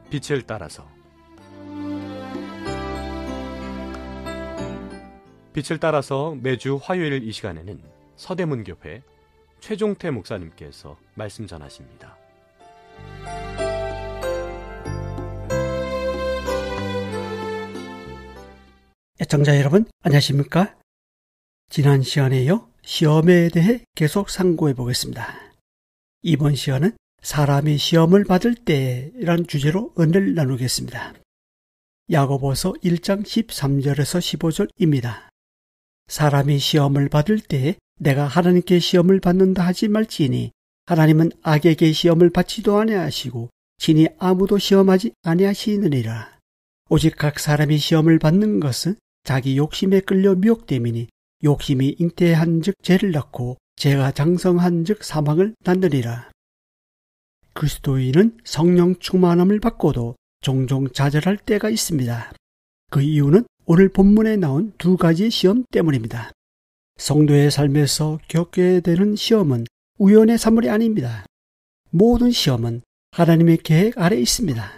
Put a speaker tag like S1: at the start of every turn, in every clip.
S1: 빛을 따라서 빛을 따라서 매주 화요일 이 시간에는 서대문교회 최종태 목사님께서 말씀 전하십니다.
S2: 애청자 여러분, 안녕하십니까? 지난 시간에요, 시험에 대해 계속 상고해 보겠습니다. 이번 시간은 사람이 시험을 받을 때라는 주제로 은혜를 나누겠습니다. 야고보서 1장 13절에서 15절입니다. 사람이 시험을 받을 때 내가 하나님께 시험을 받는다 하지 말지니 하나님은 악에게 시험을 받지도 아니하시고 친히 아무도 시험하지 아니하시느니라. 오직 각 사람이 시험을 받는 것은 자기 욕심에 끌려 미혹됨이니 욕심이 잉태한즉 죄를 낳고 죄가 장성한즉 사망을 낳느니라. 그리스도인은 성령 충만함을 받고도 종종 좌절할 때가 있습니다. 그 이유는 오늘 본문에 나온 두 가지 시험 때문입니다. 성도의 삶에서 겪게 되는 시험은 우연의 산물이 아닙니다. 모든 시험은 하나님의 계획 아래 있습니다.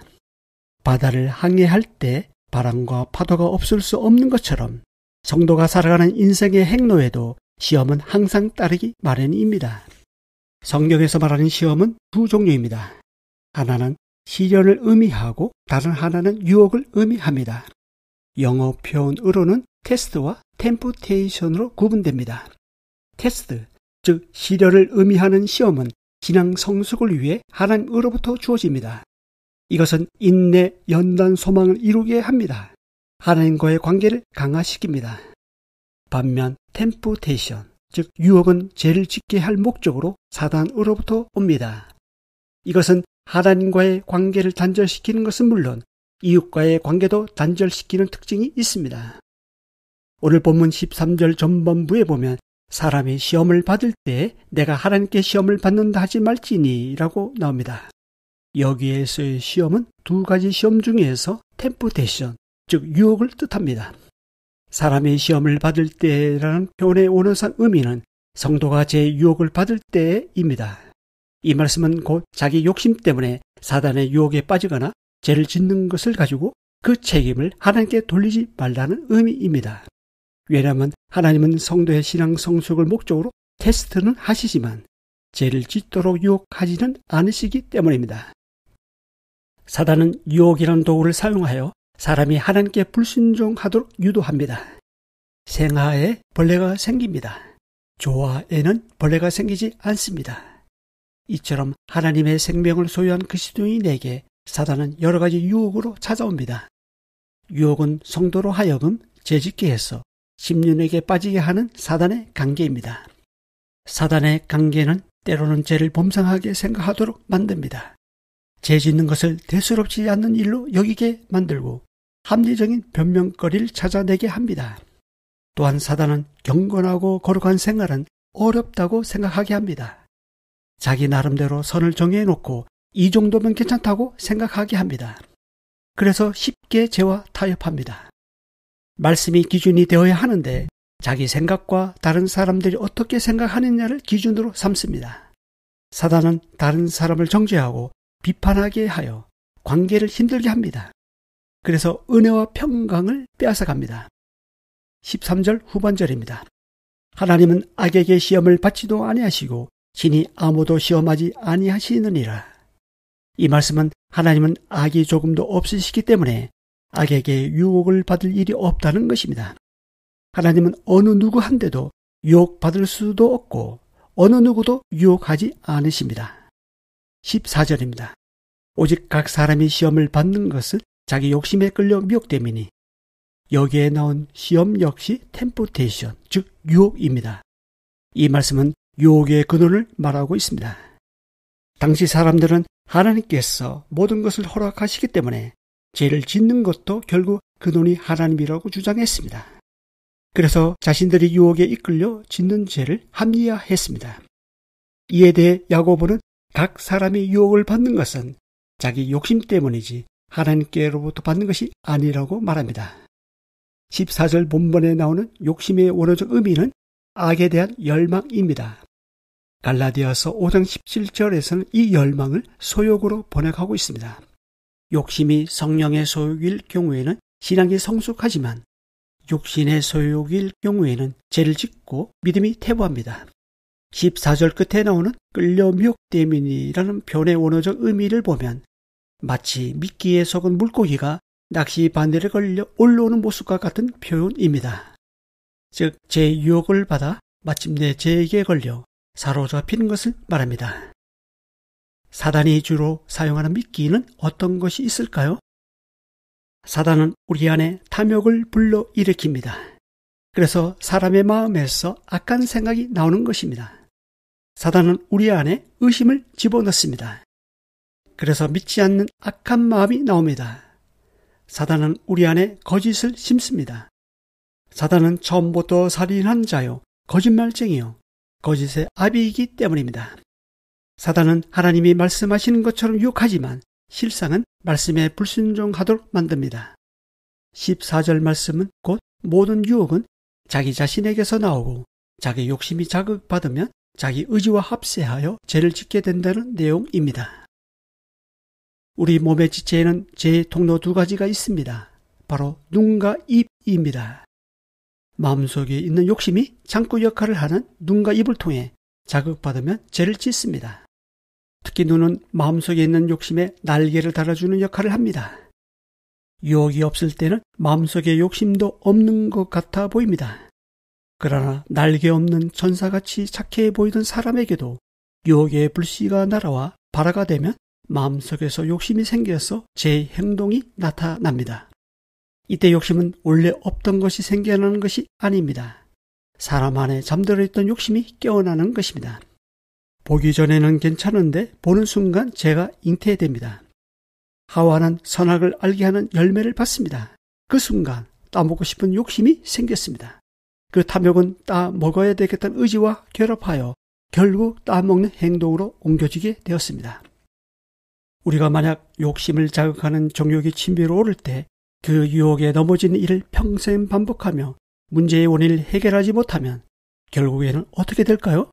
S2: 바다를 항해할 때 바람과 파도가 없을 수 없는 것처럼 성도가 살아가는 인생의 행로에도 시험은 항상 따르기 마련입니다. 성경에서 말하는 시험은 두 종류입니다. 하나는 시련을 의미하고 다른 하나는 유혹을 의미합니다. 영어 표현으로는 테스트와 템프테이션으로 구분됩니다. 테스트, 즉 시련을 의미하는 시험은 신앙 성숙을 위해 하나님으로부터 주어집니다. 이것은 인내, 연단, 소망을 이루게 합니다. 하나님과의 관계를 강화시킵니다. 반면 템프테이션, 즉 유혹은 죄를 짓게 할 목적으로 사단으로부터 옵니다. 이것은 하나님과의 관계를 단절시키는 것은 물론 이웃과의 관계도 단절시키는 특징이 있습니다. 오늘 본문 13절 전반부에 보면 사람이 시험을 받을 때 내가 하나님께 시험을 받는다 하지 말지니 라고 나옵니다. 여기에서의 시험은 두 가지 시험 중에서 템프테이션, 즉 유혹을 뜻합니다. 사람이 시험을 받을 때라는 표현의 원어상 의미는 성도가 제 유혹을 받을 때입니다. 이 말씀은 곧 자기 욕심 때문에 사단의 유혹에 빠지거나 죄를 짓는 것을 가지고 그 책임을 하나님께 돌리지 말라는 의미입니다. 왜냐하면 하나님은 성도의 신앙 성숙을 목적으로 테스트는 하시지만 죄를 짓도록 유혹하지는 않으시기 때문입니다. 사단은 유혹이라는 도구를 사용하여 사람이 하나님께 불순종하도록 유도합니다. 생하에 벌레가 생깁니다. 조화에는 벌레가 생기지 않습니다. 이처럼 하나님의 생명을 소유한 그리스도인에게 사단은 여러 가지 유혹으로 찾아옵니다. 유혹은 성도로 하여금 죄짓게 해서 심륜에게 빠지게 하는 사단의 관계입니다. 사단의 관계는 때로는 죄를 범상하게 생각하도록 만듭니다. 죄 짓는 것을 대수롭지 않는 일로 여기게 만들고 합리적인 변명거리를 찾아내게 합니다. 또한 사단은 경건하고 거룩한 생활은 어렵다고 생각하게 합니다. 자기 나름대로 선을 정해놓고 이 정도면 괜찮다고 생각하게 합니다. 그래서 쉽게 죄와 타협합니다. 말씀이 기준이 되어야 하는데 자기 생각과 다른 사람들이 어떻게 생각하느냐를 기준으로 삼습니다. 사단은 다른 사람을 정죄하고 비판하게 하여 관계를 힘들게 합니다. 그래서 은혜와 평강을 빼앗아갑니다. 13절 후반절입니다. 하나님은 악에게 시험을 받지도 아니하시고 친히 아무도 시험하지 아니하시느니라. 이 말씀은 하나님은 악이 조금도 없으시기 때문에 악에게 유혹을 받을 일이 없다는 것입니다. 하나님은 어느 누구한테도 유혹받을 수도 없고 어느 누구도 유혹하지 않으십니다. 14절입니다. 오직 각 사람이 시험을 받는 것은 자기 욕심에 끌려 미혹됨이니 여기에 나온 시험 역시 템프테이션, 즉 유혹입니다. 이 말씀은 유혹의 근원을 말하고 있습니다. 당시 사람들은 하나님께서 모든 것을 허락하시기 때문에 죄를 짓는 것도 결국 근원이 하나님이라고 주장했습니다. 그래서 자신들이 유혹에 이끌려 짓는 죄를 합리화했습니다. 이에 대해 야고보는 각 사람이 유혹을 받는 것은 자기 욕심 때문이지 하나님께로부터 받는 것이 아니라고 말합니다. 14절 본문에 나오는 욕심의 원어적 의미는 악에 대한 열망입니다. 갈라디아서 5장 17절에서는 이 열망을 소욕으로 번역하고 있습니다. 욕심이 성령의 소욕일 경우에는 신앙이 성숙하지만 육신의 소욕일 경우에는 죄를 짓고 믿음이 퇴보합니다. 14절 끝에 나오는 끌려 미혹됨이라는 표현의 원어적 의미를 보면 마치 미끼에 속은 물고기가 낚시 바늘에 걸려 올라오는 모습과 같은 표현입니다. 즉, 제 유혹을 받아 마침내 죄에게 걸려 사로잡히는 것을 말합니다. 사단이 주로 사용하는 미끼는 어떤 것이 있을까요? 사단은 우리 안에 탐욕을 불러일으킵니다. 그래서 사람의 마음에서 악한 생각이 나오는 것입니다. 사단은 우리 안에 의심을 집어넣습니다. 그래서 믿지 않는 악한 마음이 나옵니다. 사단은 우리 안에 거짓을 심습니다. 사단은 처음부터 살인한 자요, 거짓말쟁이요, 거짓의 아비이기 때문입니다. 사단은 하나님이 말씀하시는 것처럼 유혹하지만 실상은 말씀에 불순종하도록 만듭니다. 14절 말씀은 곧 모든 유혹은 자기 자신에게서 나오고 자기 욕심이 자극받으면 자기 의지와 합세하여 죄를 짓게 된다는 내용입니다. 우리 몸의 지체에는 죄의 통로 두 가지가 있습니다. 바로 눈과 입입니다. 마음속에 있는 욕심이 창구 역할을 하는 눈과 입을 통해 자극받으면 죄를 짓습니다. 특히 눈은 마음속에 있는 욕심에 날개를 달아주는 역할을 합니다. 유혹이 없을 때는 마음속에 욕심도 없는 것 같아 보입니다. 그러나 날개 없는 천사같이 착해 보이던 사람에게도 유혹의 불씨가 날아와 발화가 되면 마음속에서 욕심이 생겨서 제 행동이 나타납니다. 이때 욕심은 원래 없던 것이 생겨나는 것이 아닙니다. 사람 안에 잠들어 있던 욕심이 깨어나는 것입니다. 보기 전에는 괜찮은데 보는 순간 죄가 잉태됩니다. 하와는 선악을 알게 하는 열매를 받습니다. 그 순간 따먹고 싶은 욕심이 생겼습니다. 그 탐욕은 따먹어야 되겠다는 의지와 결합하여 결국 따먹는 행동으로 옮겨지게 되었습니다. 우리가 만약 욕심을 자극하는 정욕이 침비로 오를 때 그 유혹에 넘어지는 일을 평생 반복하며 문제의 원인을 해결하지 못하면 결국에는 어떻게 될까요?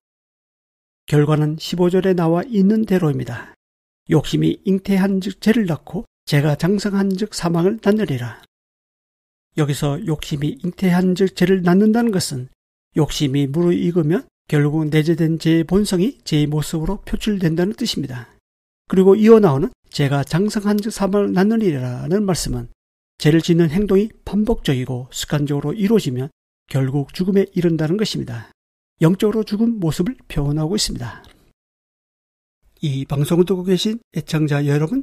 S2: 결과는 15절에 나와 있는 대로입니다. 욕심이 잉태한 즉 죄를 낳고 죄가 장성한 즉 사망을 낳느니라. 여기서 욕심이 잉태한 즉 죄를 낳는다는 것은 욕심이 무르익으면 결국 내재된 죄의 본성이 죄의 모습으로 표출된다는 뜻입니다. 그리고 이어나오는 죄가 장성한 즉 사망을 낳느니라는 말씀은 죄를 짓는 행동이 반복적이고 습관적으로 이루어지면 결국 죽음에 이른다는 것입니다. 영적으로 죽은 모습을 표현하고 있습니다. 이 방송을 듣고 계신 애청자 여러분,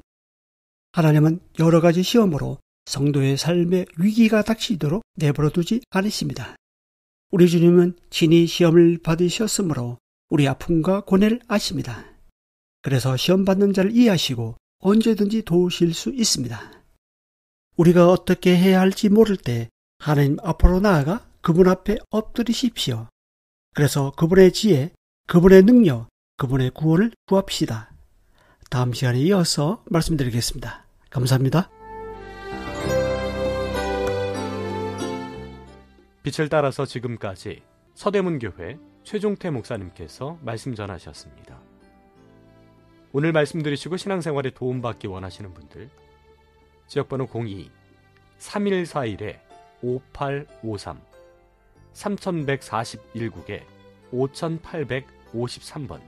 S2: 하나님은 여러 가지 시험으로 성도의 삶에 위기가 닥치도록 내버려 두지 않으십니다. 우리 주님은 친히 시험을 받으셨으므로 우리 아픔과 고뇌를 아십니다. 그래서 시험 받는 자를 이해하시고 언제든지 도우실 수 있습니다. 우리가 어떻게 해야 할지 모를 때 하나님 앞으로 나아가 그분 앞에 엎드리십시오. 그래서 그분의 지혜, 그분의 능력, 그분의 구원을 구합시다. 다음 시간에 이어서 말씀드리겠습니다. 감사합니다.
S1: 빛을 따라서 지금까지 서대문교회 최종태 목사님께서 말씀 전하셨습니다. 오늘 말씀 들으시고 신앙생활에 도움받기 원하시는 분들 지역번호 02-3141-5853 3141국에 5853번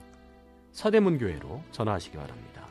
S1: 서대문교회로 전화하시기 바랍니다.